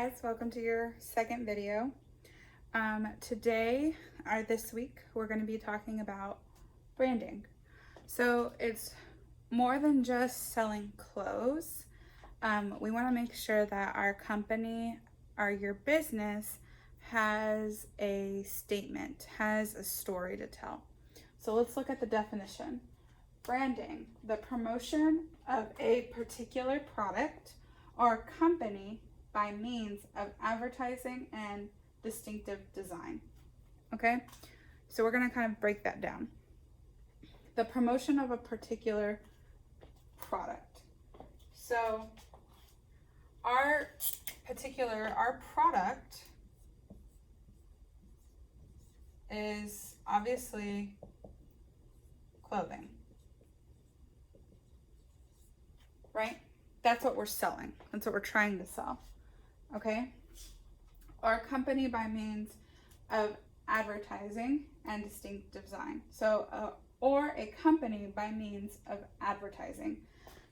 guys, welcome to your second video. Today, or this week, we're going to be talking about branding. So it's more than just selling clothes. We want to make sure that our company or your business has a statement, has a story to tell. So let's look at the definition. Branding, the promotion of a particular product or company by means of advertising and distinctive design. Okay, so we're going to kind of break that down. The promotion of a particular product. So our product is obviously clothing, right? That's what we're selling. That's what we're trying to sell. Okay? Our company by means of advertising and distinctive design. So, or a company by means of advertising.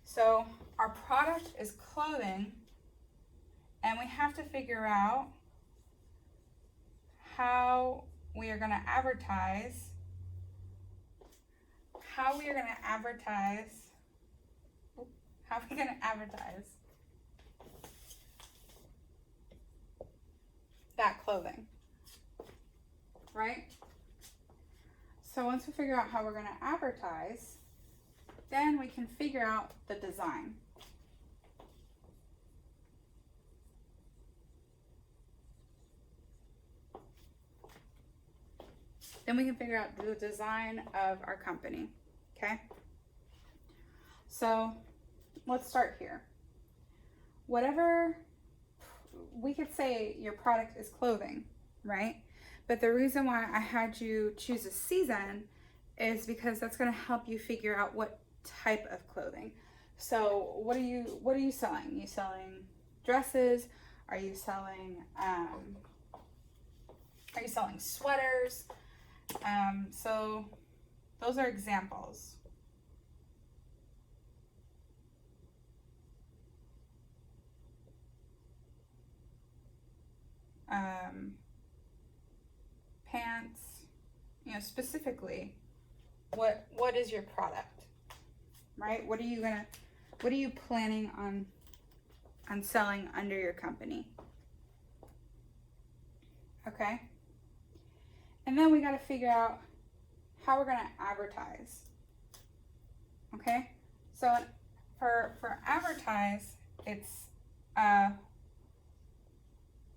So, our product is clothing, and we have to figure out how we are going to advertise. How are we going to advertise that clothing, right? So once we figure out how we're going to advertise, then we can figure out the design. Then we can figure out the design of our company, okay? So let's start here. Whatever, we could say your product is clothing, right? But the reason why I had you choose a season is because that's going to help you figure out what type of clothing. So what are you selling? Are you selling dresses? Are you selling sweaters? So those are examples. Pants, specifically, what is your product, right? What are you planning on selling under your company? Okay. And then we got to figure out how we're going to advertise. Okay. So for advertise, it's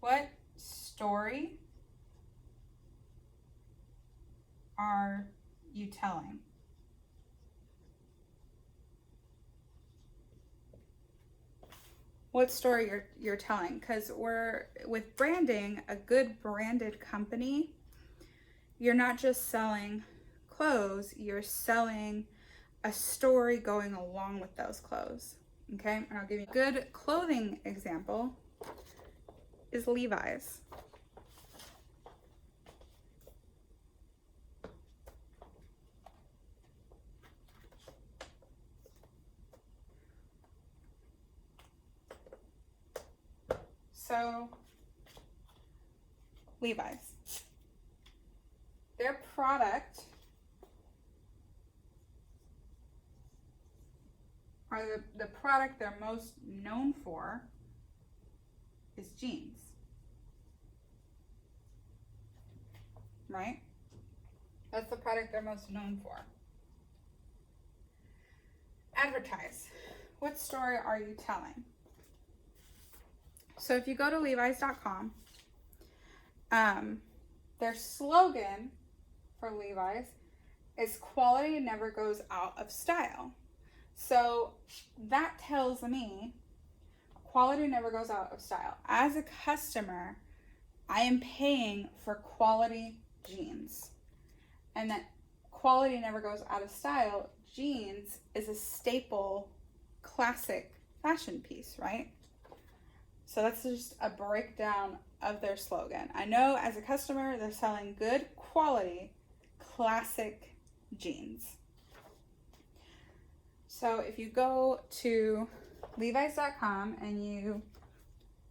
what story are you telling? What story you're telling? Because with branding, a good branded company, you're not just selling clothes, you're selling a story going along with those clothes. Okay, and I'll give you a good clothing example is Levi's. So, Levi's, their product, or the product they're most known for, is jeans, right? That's the product they're most known for. Advertise. What story are you telling? So if you go to Levi's.com, their slogan for Levi's is quality never goes out of style. So that tells me quality never goes out of style. As a customer, I am paying for quality jeans. And that quality never goes out of style. Jeans is a staple, classic fashion piece, right? So that's just a breakdown of their slogan. I know as a customer, they're selling good quality, classic jeans. So if you go to Levi's.com and you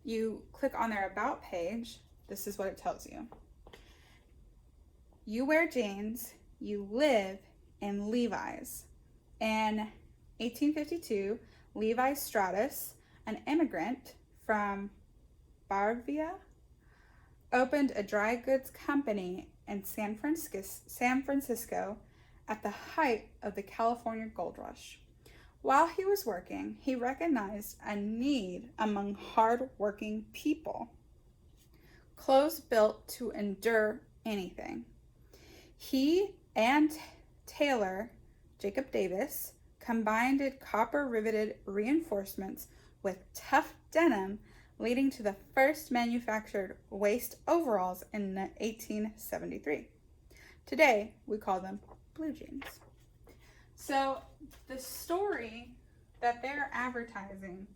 you click on their About page, this is what it tells you. You wear jeans, you live in Levi's. In 1852, Levi Stratus, an immigrant from Bavaria, opened a dry goods company in San Francisco at the height of the California gold rush. While he was working, he recognized a need among hard-working people. Clothes built to endure anything. He and tailor Jacob Davis combined copper-riveted reinforcements with tough denim, leading to the first manufactured waist overalls in 1873. Today, we call them blue jeans. So the story that they're advertising,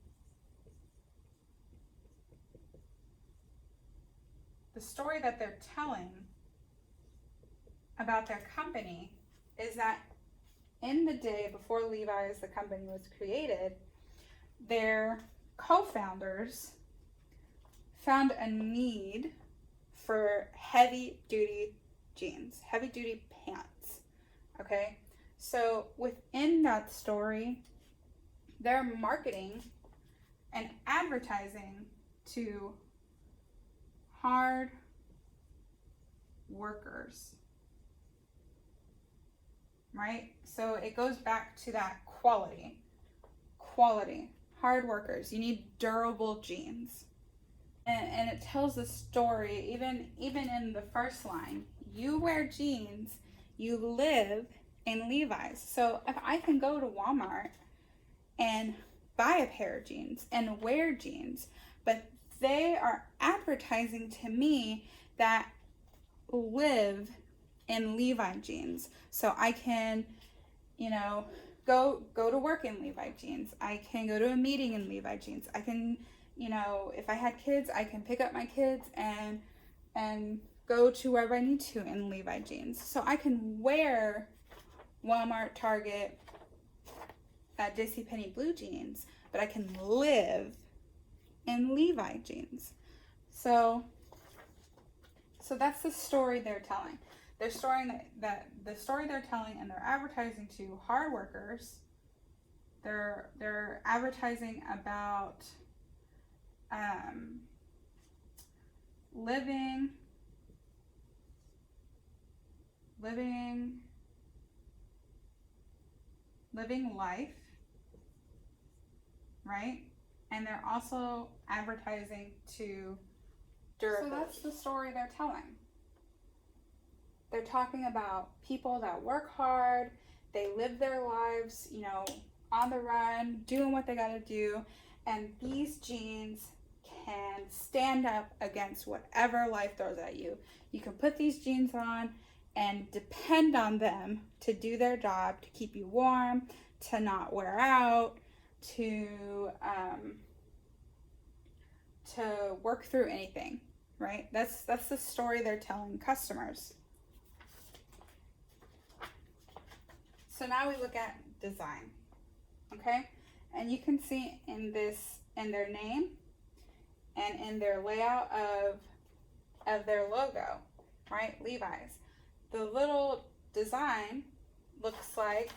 the story that they're telling about their company is that in the day before Levi's, the company, was created, their co-founders found a need for heavy-duty jeans, heavy-duty pants, okay? So within that story, they're marketing and advertising to hard workers, right? So it goes back to that quality, hard workers. You need durable jeans. And it tells the story, even in the first line, you wear jeans, you live in Levi's. So if I can go to Walmart and buy a pair of jeans and wear jeans, but they are advertising to me that live in Levi jeans. So I can, go to work in Levi jeans. I can go to a meeting in Levi jeans. I can, if I had kids, I can pick up my kids and go to wherever I need to in Levi jeans. So I can wear Walmart, Target, JCPenney blue jeans, but I can live in Levi jeans. So that's the story they're telling. They're the story they're telling, and they're advertising to hard workers. They're advertising about living life, right? And they're also advertising to durability. So that's the story they're telling. They're talking about people that work hard, they live their lives, on the run, doing what they gotta do, and these jeans can stand up against whatever life throws at you. You can put these jeans on and depend on them to do their job, to keep you warm, to not wear out, to work through anything, right? That's the story they're telling customers. So now we look at design, okay? And you can see in their name and in their layout of their logo, right? Levi's. The little design looks like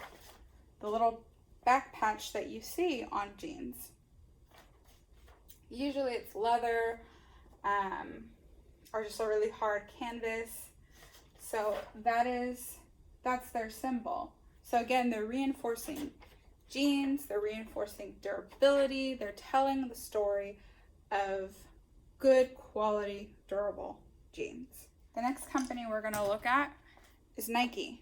the little back patch that you see on jeans. Usually it's leather or just a really hard canvas. So that's their symbol. So again, they're reinforcing jeans, they're reinforcing durability, they're telling the story of good quality, durable jeans. The next company we're going to look at is Nike.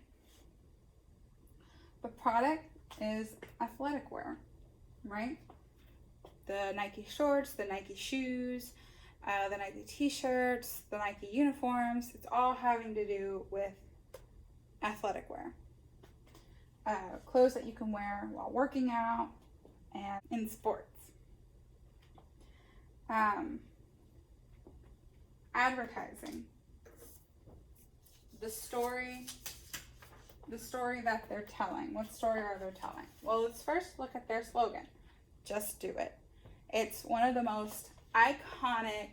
The product is athletic wear, right? The Nike shorts, the Nike shoes, the Nike t-shirts, the Nike uniforms, it's all having to do with athletic wear. Clothes that you can wear while working out and in sports. Advertising. The story that they're telling. What story are they telling? Well, let's first look at their slogan. Just do it. It's one of the most iconic,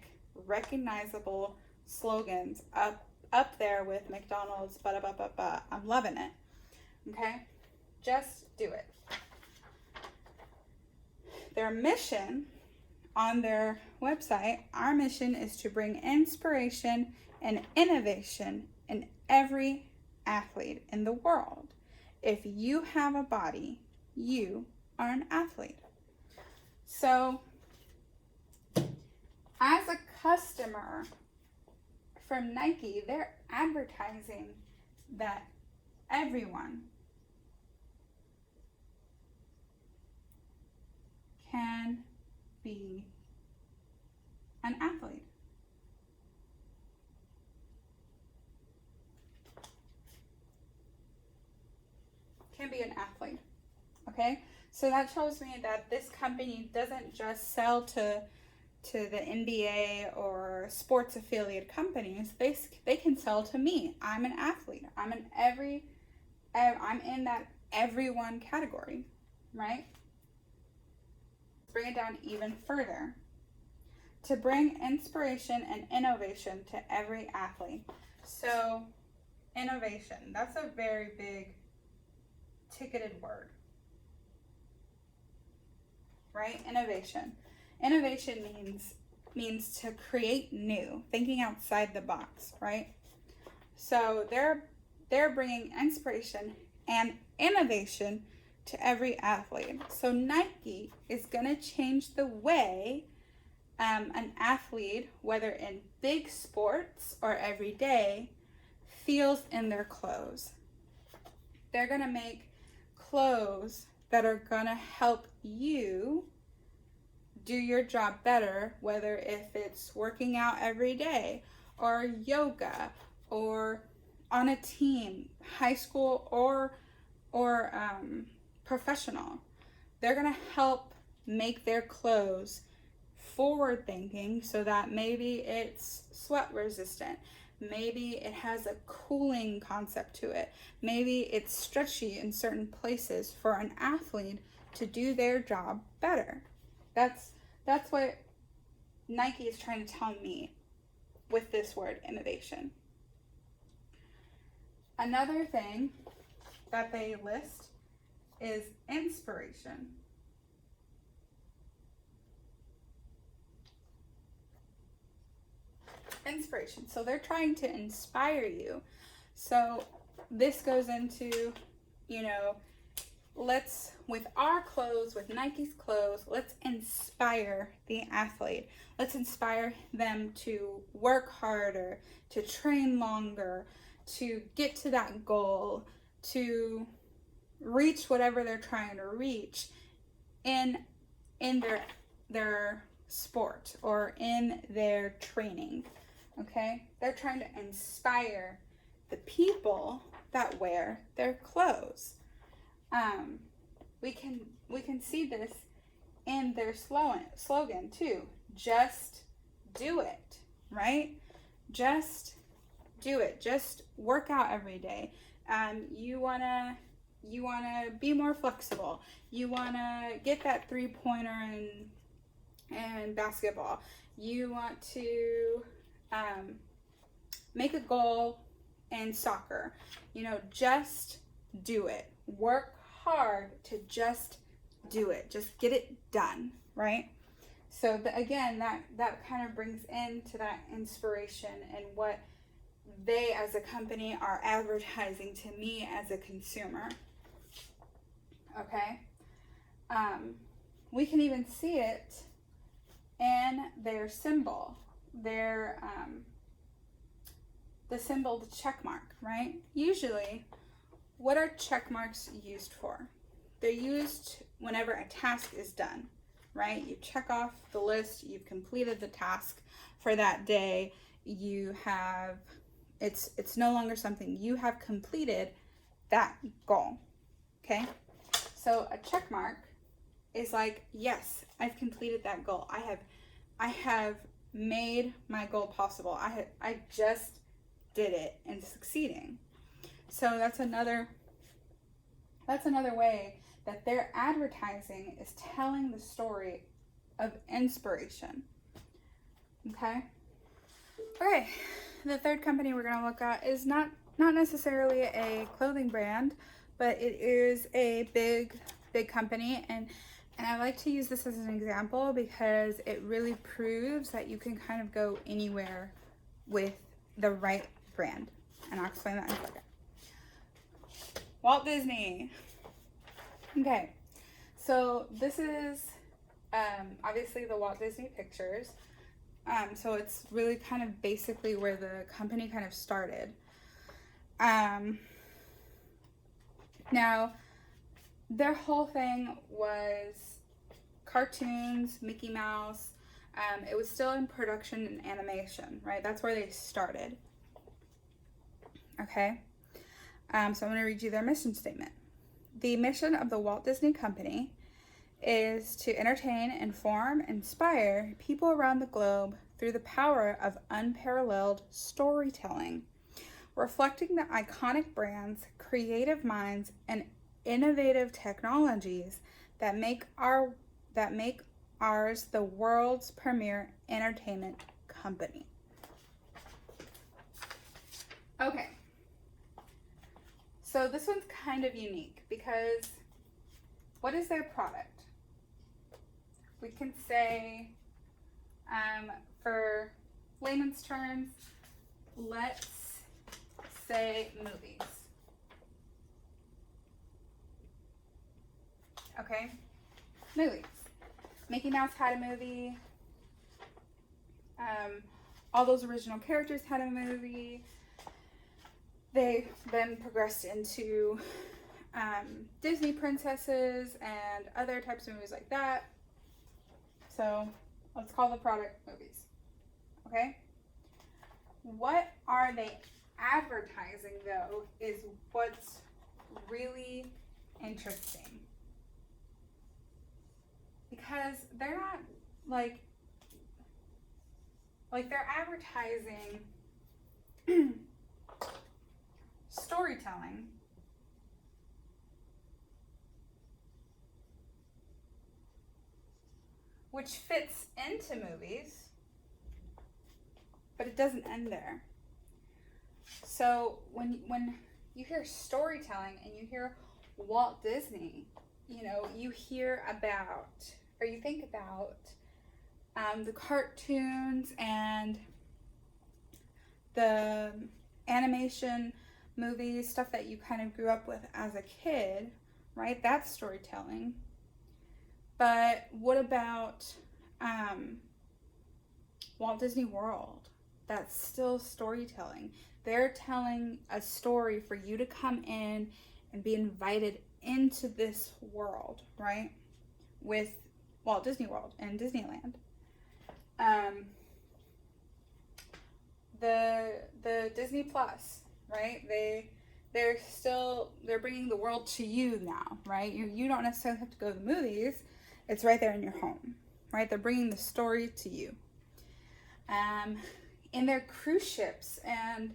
recognizable slogans up there with McDonald's, I'm loving it. Okay? Just do it. Their mission on their website, our mission is to bring inspiration and innovation in every athlete in the world. If you have a body, you are an athlete. So, as a customer from Nike, they're advertising that everyone can be an athlete. Can be an athlete. Okay? So that shows me that this company doesn't just sell to the NBA or sports affiliate companies. They can sell to me. I'm an athlete. I'm in that everyone category, right? Let's bring it down even further. To bring inspiration and innovation to every athlete. So, innovation, that's a very big ticketed word. Right? Innovation. Innovation means to create new, thinking outside the box, right? So they're bringing inspiration and innovation to every athlete. So Nike is going to change the way an athlete, whether in big sports or every day, feels in their clothes. They're going to make clothes that are going to help you do your job better, whether if it's working out every day or yoga or on a team, high school or professional. They're going to help make their clothes forward thinking so that maybe it's sweat resistant. Maybe it has a cooling concept to it. Maybe it's stretchy in certain places for an athlete to do their job better. That's what Nike is trying to tell me with this word, innovation. Another thing that they list is inspiration. Inspiration. So they're trying to inspire you. So this goes into, with our clothes, with Nike's clothes, let's inspire the athlete. Let's inspire them to work harder, to train longer, to get to that goal, to reach whatever they're trying to reach in their sport or in their training. Okay? They're trying to inspire the people that wear their clothes. We can see this in their slogan too. Just do it, right? Just do it. Just work out every day. You wanna be more flexible. You wanna get that 3-pointer in basketball. You want to make a goal in soccer. Just do it. Work hard to just do it. Just get it done, right? So again, that kind of brings into that inspiration and what they as a company are advertising to me as a consumer. Okay? We can even see it in their symbol. Their the symbol, the check mark, right? Usually, what are check marks used for? They're used whenever a task is done, right? You check off the list, you've completed the task for that day. It's no longer something, you have completed that goal. Okay? So a check mark is like, yes, I've completed that goal. I have made my goal possible. I just did it and succeeding. So that's another way that their advertising is telling the story of inspiration. Okay. Okay. The third company we're going to look at is not necessarily a clothing brand, but it is a big company, and I like to use this as an example because it really proves that you can kind of go anywhere with the right brand. And I'll explain that in a second. Walt Disney. Okay, so this is obviously the Walt Disney Pictures. So it's really kind of basically where the company kind of started. Now, their whole thing was cartoons, Mickey Mouse. It was still in production and animation, right? That's where they started. Okay. So I'm going to read you their mission statement. The mission of the Walt Disney Company is to entertain, inform, inspire people around the globe through the power of unparalleled storytelling, reflecting the iconic brands, creative minds, and innovative technologies that make ours the world's premier entertainment company. Okay. So this one's kind of unique because what is their product? We can say, for layman's terms, let's say movies. Okay? Movies. Mickey Mouse had a movie. All those original characters had a movie. They then progressed into Disney princesses and other types of movies like that. So let's call the product movies. Okay? What are they advertising, though, is what's really interesting. Because they're not like they're advertising storytelling, which fits into movies, but it doesn't end there. So when you hear storytelling and you hear Walt Disney, you hear about, or you think about the cartoons and the animation movies, stuff that you kind of grew up with as a kid, right? That's storytelling. But what about Walt Disney World? That's still storytelling. They're telling a story for you to come in and be invited into this world, right? With Walt Disney World and Disneyland. The Disney Plus, right? They're bringing the world to you now, right? You don't necessarily have to go to the movies. It's right there in your home, right? They're bringing the story to you. In their cruise ships and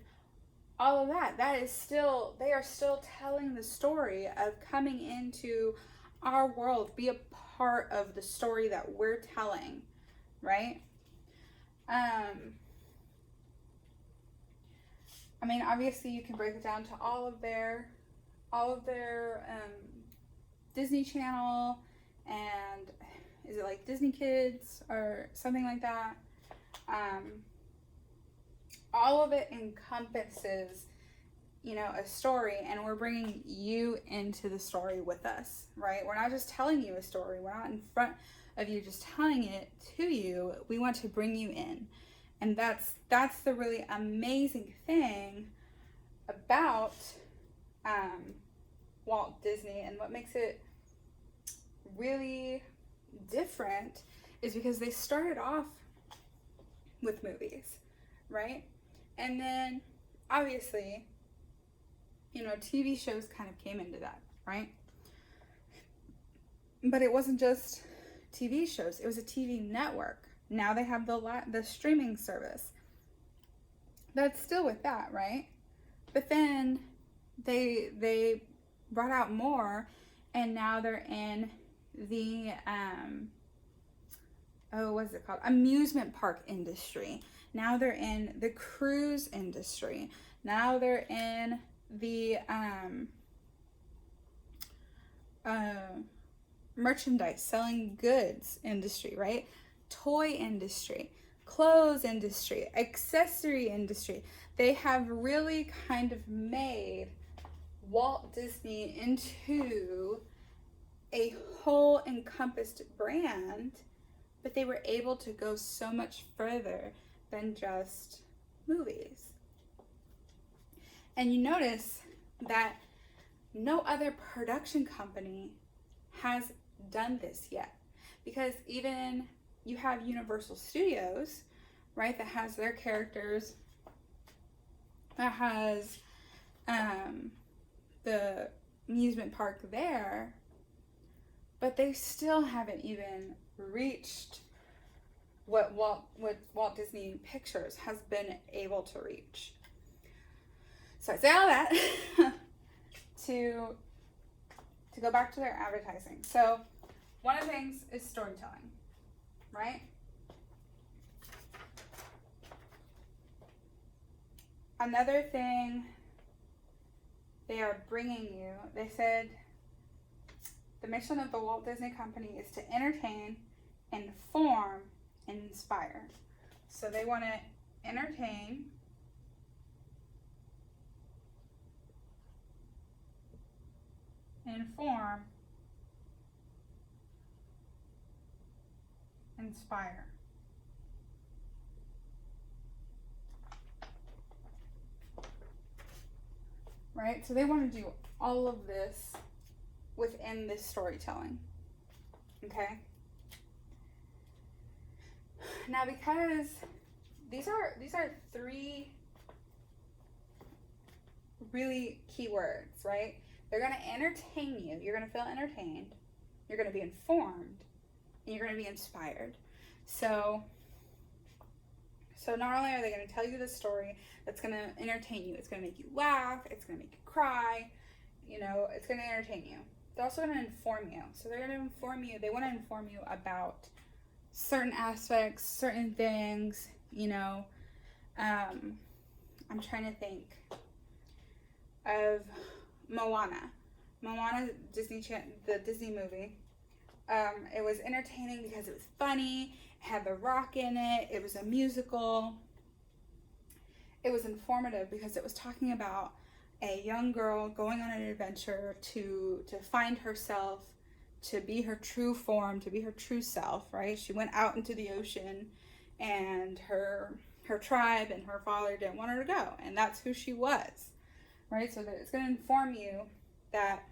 all of that, they are still telling the story of coming into our world, be a part of the story that we're telling, right? I mean, obviously you can break it down to all of their Disney Channel, and is it like Disney Kids or something like that? All of it encompasses, a story, and we're bringing you into the story with us, right? We're not just telling you a story. We're not in front of you just telling it to you. We want to bring you in. And that's the really amazing thing about Walt Disney, and what makes it really different is because they started off with movies, right? And then obviously, TV shows kind of came into that, right? But it wasn't just TV shows, it was a TV network. Now they have the streaming service. That's still with that, right? But then they brought out more, and now they're in the oh, what's it called? Amusement park industry. Now they're in the cruise industry. Now they're in the merchandise, selling goods industry, right? Toy industry, clothes industry, accessory industry. They have really kind of made Walt Disney into a whole encompassed brand, but they were able to go so much further than just movies. And you notice that no other production company has done this yet, because even you have Universal Studios, right, that has their characters, that has the amusement park there, but they still haven't even reached what Walt Disney Pictures has been able to reach. So I say all that to go back to their advertising. So one of the things is storytelling, right? Another thing they are bringing you, they said the mission of the Walt Disney Company is to entertain, inform, and inspire. So they want to entertain, inform, inspire. Right? So they want to do all of this within this storytelling. Okay? Now, because these are three really key words, right? They're going to entertain you. You're going to feel entertained. You're going to be informed. And you're going to be inspired. So not only are they going to tell you the story that's going to entertain you, it's going to make you laugh, it's going to make you cry, it's going to entertain you. They're also going to inform you. So they're going to inform you. They want to inform you about certain aspects, certain things, I'm trying to think of Moana, the Disney movie. It was entertaining because it was funny, it had The Rock in it, it was a musical. It was informative because it was talking about a young girl going on an adventure to find herself, to be her true form, to be her true self, right? She went out into the ocean, and her tribe and her father didn't want her to go, and that's who she was, right? So that it's going to inform you that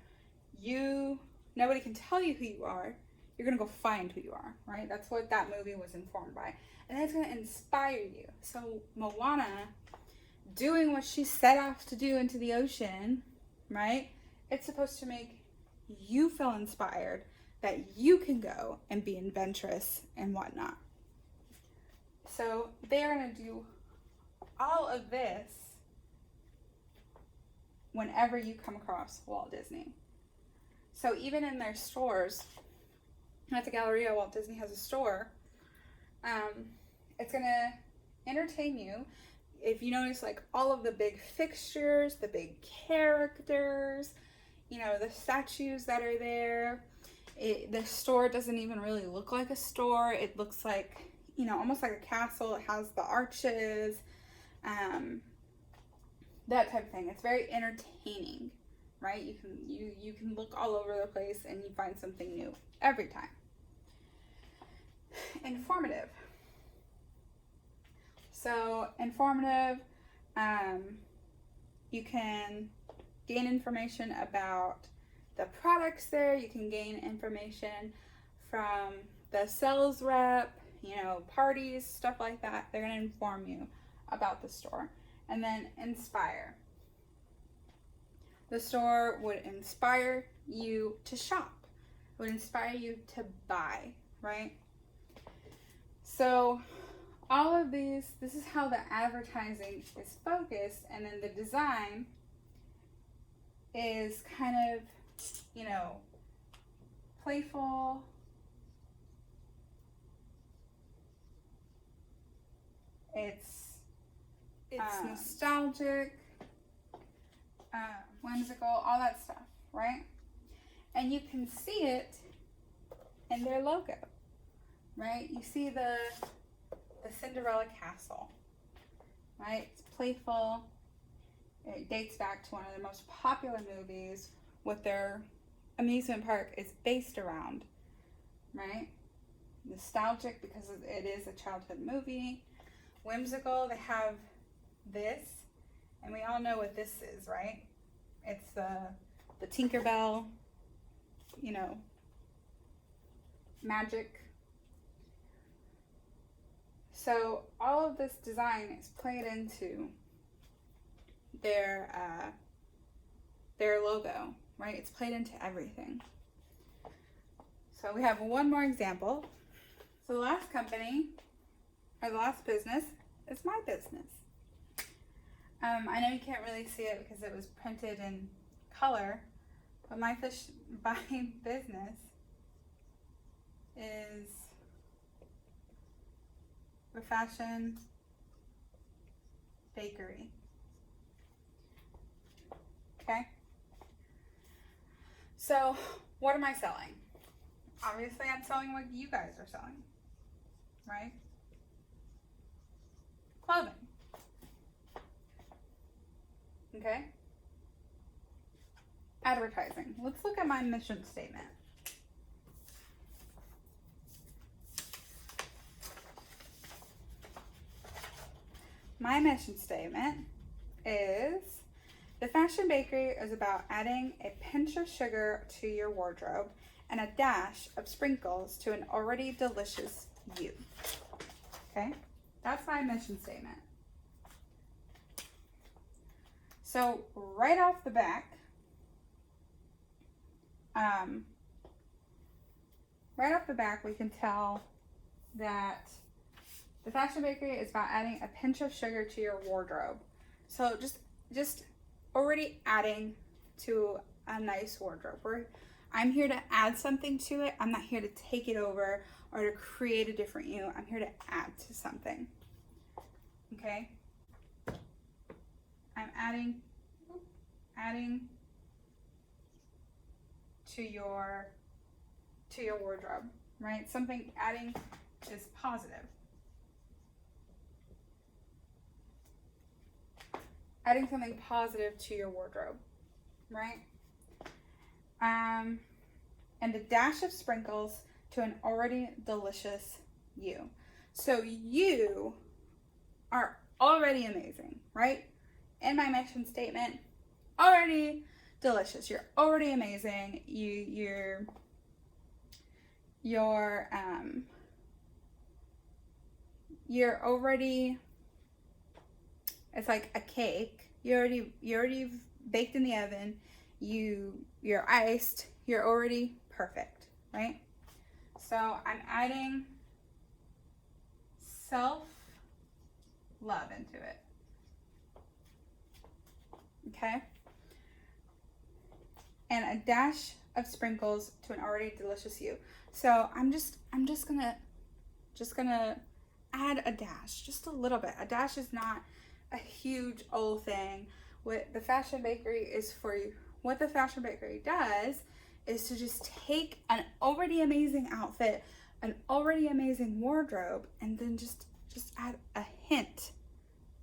nobody can tell you who you are. You're going to go find who you are, right? That's what that movie was informed by. And then it's going to inspire you. So Moana, doing what she set off to do into the ocean, right? It's supposed to make you feel inspired that you can go and be adventurous and whatnot. So they're going to do all of this whenever you come across Walt Disney. So even in their stores, at the Galleria, Walt Disney has a store. It's going to entertain you. If you notice, like, all of the big fixtures, the big characters, the statues that are there. The store doesn't even really look like a store. It looks like, almost like a castle. It has the arches, that type of thing. It's very entertaining, right? You can look all over the place and you find something new every time. Informative. So informative, you can gain information about the products there. You can gain information from the sales rep, parties, stuff like that. They're going to inform you about the store. And then inspire. The store would inspire you to shop. It would inspire you to buy, right? So all of these, this is how the advertising is focused, and then the design is kind of, playful, It's nostalgic, whimsical, all that stuff, right? And you can see it in their logo, right? You see the Cinderella castle, right? It's playful. It dates back to one of the most popular movies, what their amusement park is based around, right? Nostalgic because it is a childhood movie. Whimsical, they have this, and we all know what this is, right? It's the Tinkerbell, you know, magic. So all of this design is played into their logo, right? It's played into everything. So we have one more example. So the last company, or the last business, is my business. I know you can't really see it because it was printed in color, but my business is a fashion bakery. Okay? So, what am I selling? Obviously, I'm selling what you guys are selling, right? Clothing. Okay? Advertising. Let's look at my mission statement. My mission statement is the Fashion Bakery is about adding a pinch of sugar to your wardrobe and a dash of sprinkles to an already delicious you. Okay? That's my mission statement. So right off the back, we can tell that the Fashion Bakery is about adding a pinch of sugar to your wardrobe. So just already adding to a nice wardrobe. I'm here to add something to it. I'm not here to take it over or to create a different you. I'm here to add to something. Okay? I'm adding to your wardrobe, right? Something adding is positive. Adding something positive to your wardrobe, right? And a dash of sprinkles to an already delicious you. So you are already amazing, right? In my mission statement, already delicious. You're already amazing. You're already, it's like a cake. You're already baked in the oven. You're iced. You're already perfect, right? So I'm adding self-love into it. Okay? And a dash of sprinkles to an already delicious you. So I'm just gonna add a dash, just a little bit. A dash is not a huge old thing. What the Fashion Bakery is for you. What the Fashion Bakery does is to just take an already amazing outfit, an already amazing wardrobe, and then just add a hint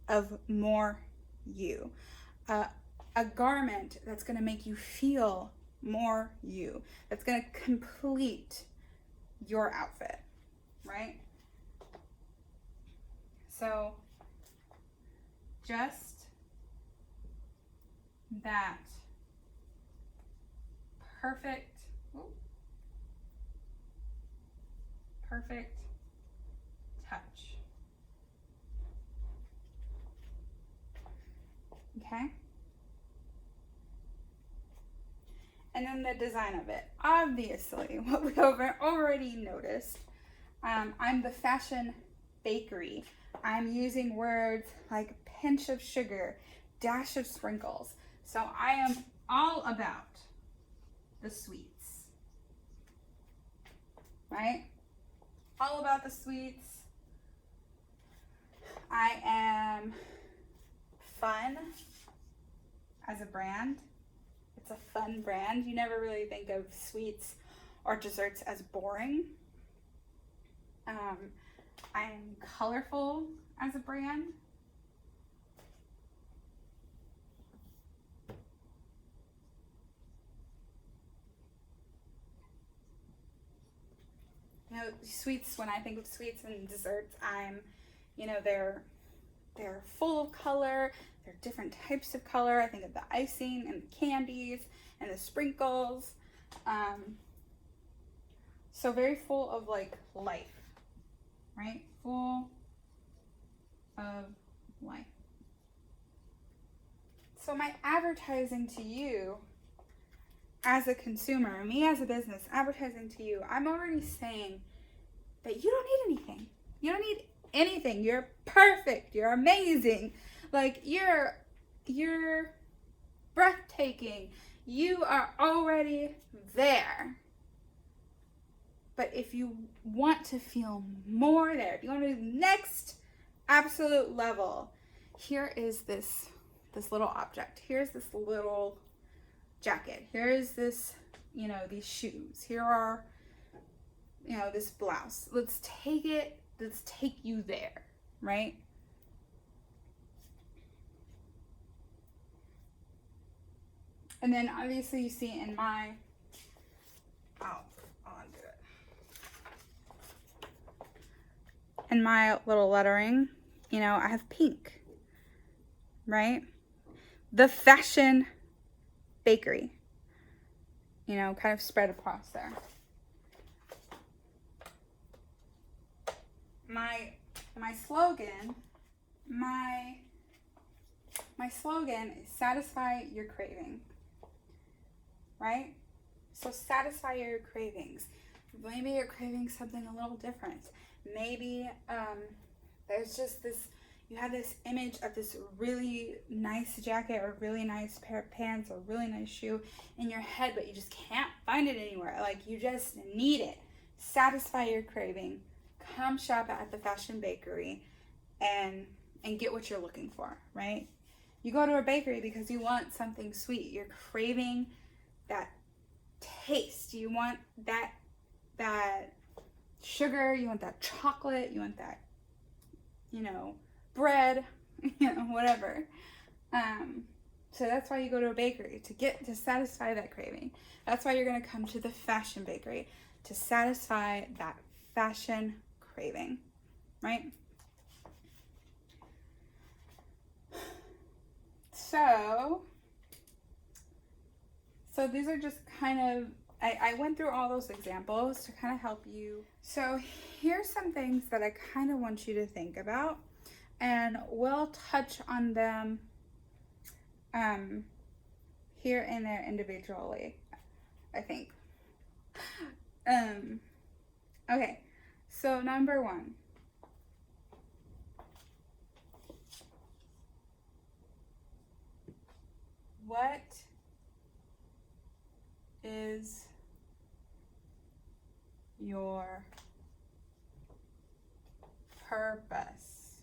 of more you. A garment that's going to make you feel more you. That's going to complete your outfit, right? So just that perfect touch. Okay? And then the design of it. Obviously, what we already noticed, I'm the Fashion Bakery. I'm using words like pinch of sugar, dash of sprinkles. So I am all about the sweets, right? All about the sweets. I am fun as a brand. It's a fun brand. You never really think of sweets or desserts as boring. I'm colorful as a brand. You know, sweets, when I think of sweets and desserts, they're full of color. They're different types of color. I think of the icing and the candies and the sprinkles. So very full of like life, right? Full of life. So my advertising to you as a consumer, me as a business, advertising to you, I'm already saying that you don't need anything. You don't need anything. You're perfect. You're amazing. Like you're breathtaking. You are already there. But if you want to feel more there, if you want to do the next absolute level, here is this little object. Here's this little jacket. Here is this, these shoes. Here are, this blouse. Let's take you there, right? And then obviously you see in my, I'll undo it. In my little lettering, I have pink, right? The Fashion Bakery, kind of spread across there. My slogan, my slogan is satisfy your craving, right? So satisfy your cravings. Maybe you're craving something a little different. Maybe there's just this, you have this image of this really nice jacket or really nice pair of pants or really nice shoe in your head, but you just can't find it anywhere. Like you just need it. Satisfy your craving. Come shop at the Fashion Bakery and get what you're looking for, right? You go to a bakery because you want something sweet. You're craving that taste. You want that sugar, you want that chocolate, you want that, bread, whatever. So that's why you go to a bakery, to satisfy that craving. That's why you're going to come to the Fashion Bakery, to satisfy that fashion craving, right? So these are just kind of, I went through all those examples to kind of help you. So here's some things that I kind of want you to think about, and we'll touch on them here and there individually, I think. Okay, so number one. What is your purpose?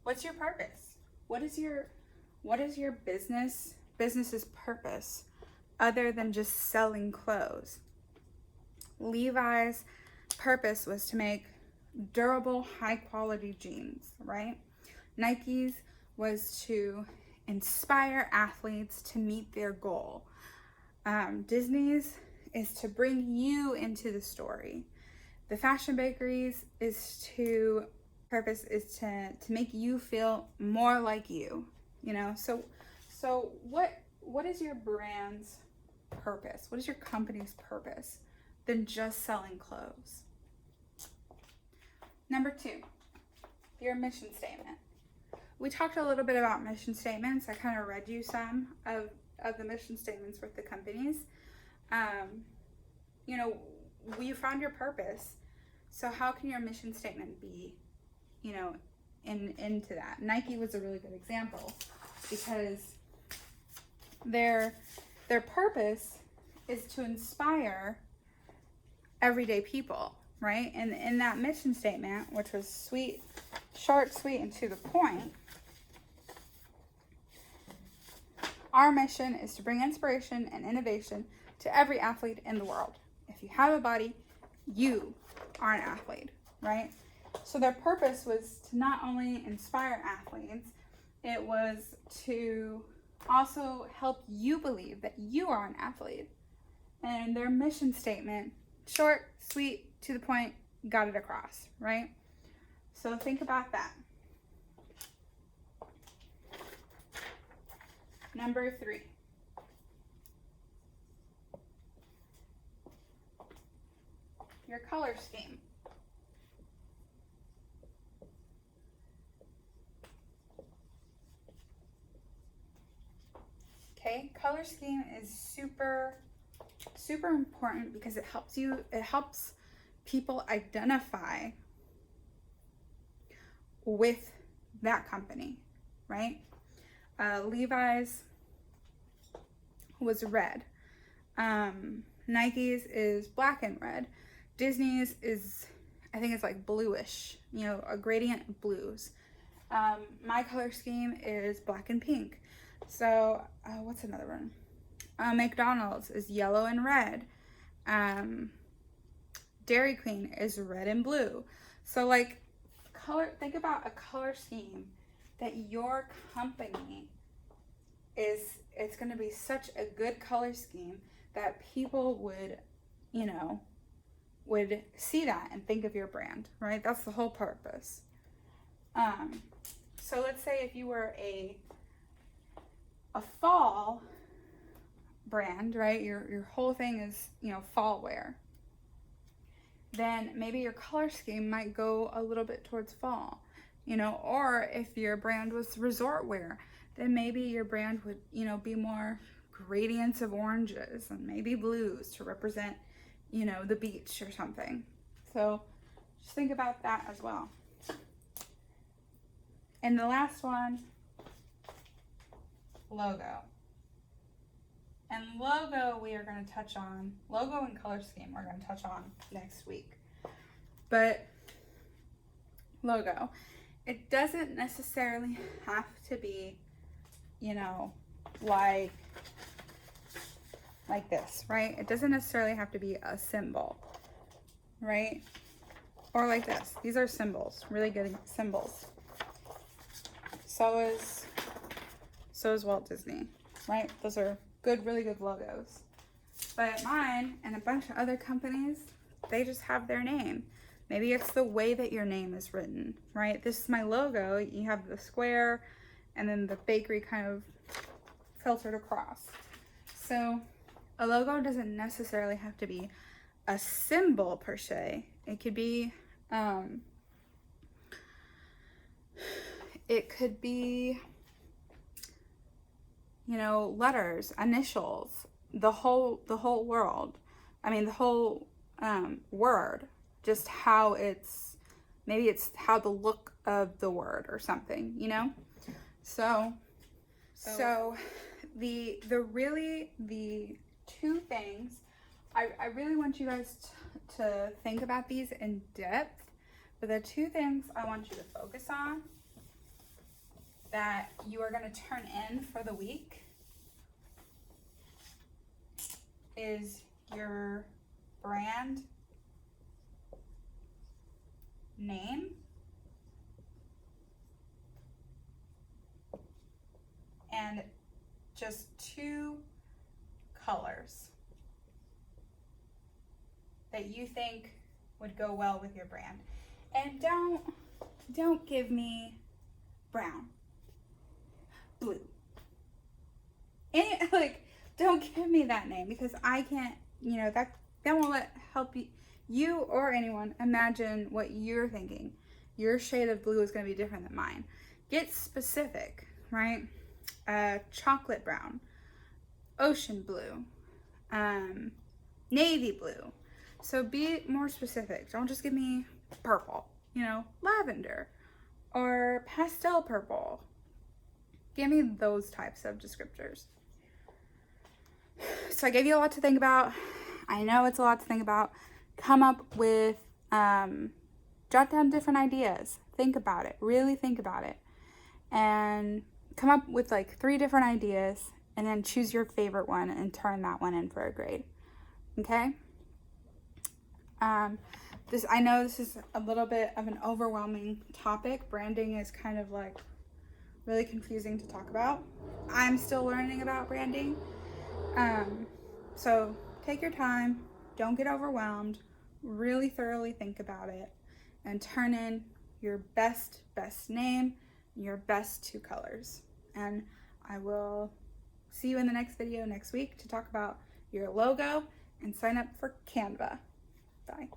What's your purpose? What is your business's purpose other than just selling clothes? Levi's purpose was to make durable, high quality jeans, right? Nike's was to inspire athletes to meet their goal. Disney's is to bring you into the story. The Fashion Bakery's purpose is to make you feel more like you, So what is your brand's purpose? What is your company's purpose than just selling clothes? Number two, your mission statement. We talked a little bit about mission statements. I kind of read you some of the mission statements with the companies. You found your purpose. So how can your mission statement be, into that? Nike was a really good example because their purpose is to inspire everyday people, right? And in that mission statement, which was sweet, short, sweet, and to the point, our mission is to bring inspiration and innovation to every athlete in the world. If you have a body, you are an athlete, right? So their purpose was to not only inspire athletes, it was to also help you believe that you are an athlete. And their mission statement, short, sweet, to the point, got it across, right? So think about that. Number 3. Your color scheme. Okay, color scheme is super important because it helps people identify with that company, right? Levi's was red. Nike's is black and red. Disney's is, I think it's like bluish, a gradient of blues. My color scheme is black and pink. So, what's another one? McDonald's is yellow and red. Dairy Queen is red and blue. So like think about a color scheme that your company it's going to be such a good color scheme that people would see that and think of your brand, right? That's the whole purpose. So let's say if you were a fall brand, right? Your whole thing is, fall wear. Then maybe your color scheme might go a little bit towards fall, or if your brand was resort wear, then maybe your brand would, be more gradients of oranges and maybe blues to represent, the beach or something. So just think about that as well. And the last one, logo. And logo we are going to touch on. Logo and color scheme we're going to touch on next week. But logo, it doesn't necessarily have to be, like this, right? It doesn't necessarily have to be a symbol, right? Or like this. These are symbols, really good symbols. So is Walt Disney, right? Those are really good logos. But mine and a bunch of other companies, they just have their name. Maybe it's the way that your name is written, right? This is my logo. You have the square and then the bakery kind of filtered across. So a logo doesn't necessarily have to be a symbol per se. It could be, letters, initials, the whole world. I mean, the whole word, just how maybe it's how the look of the word or something, So the two things, I really want you guys to think about these in depth, but the two things I want you to focus on that you are going to turn in for the week is your brand name and just 2 colors that you think would go well with your brand. And don't give me brown, blue, don't give me that name, because I can't, that won't help you or anyone imagine what you're thinking. Your shade of blue is going to be different than mine. Get specific, right? Chocolate brown, ocean blue, navy blue. So be more specific. Don't just give me purple, lavender or pastel purple. Give me those types of descriptors. So I gave you a lot to think about. I know it's a lot to think about. Come up with Jot down different ideas. Think about it. Really think about it. And come up with like 3 different ideas and then choose your favorite one and turn that one in for a grade. Okay? I know this is a little bit of an overwhelming topic. Branding is kind of like really confusing to talk about. I'm still learning about branding. So take your time, don't get overwhelmed, really thoroughly think about it, and turn in your best name, your best 2 colors. And I will see you in the next video next week to talk about your logo and sign up for Canva. Bye.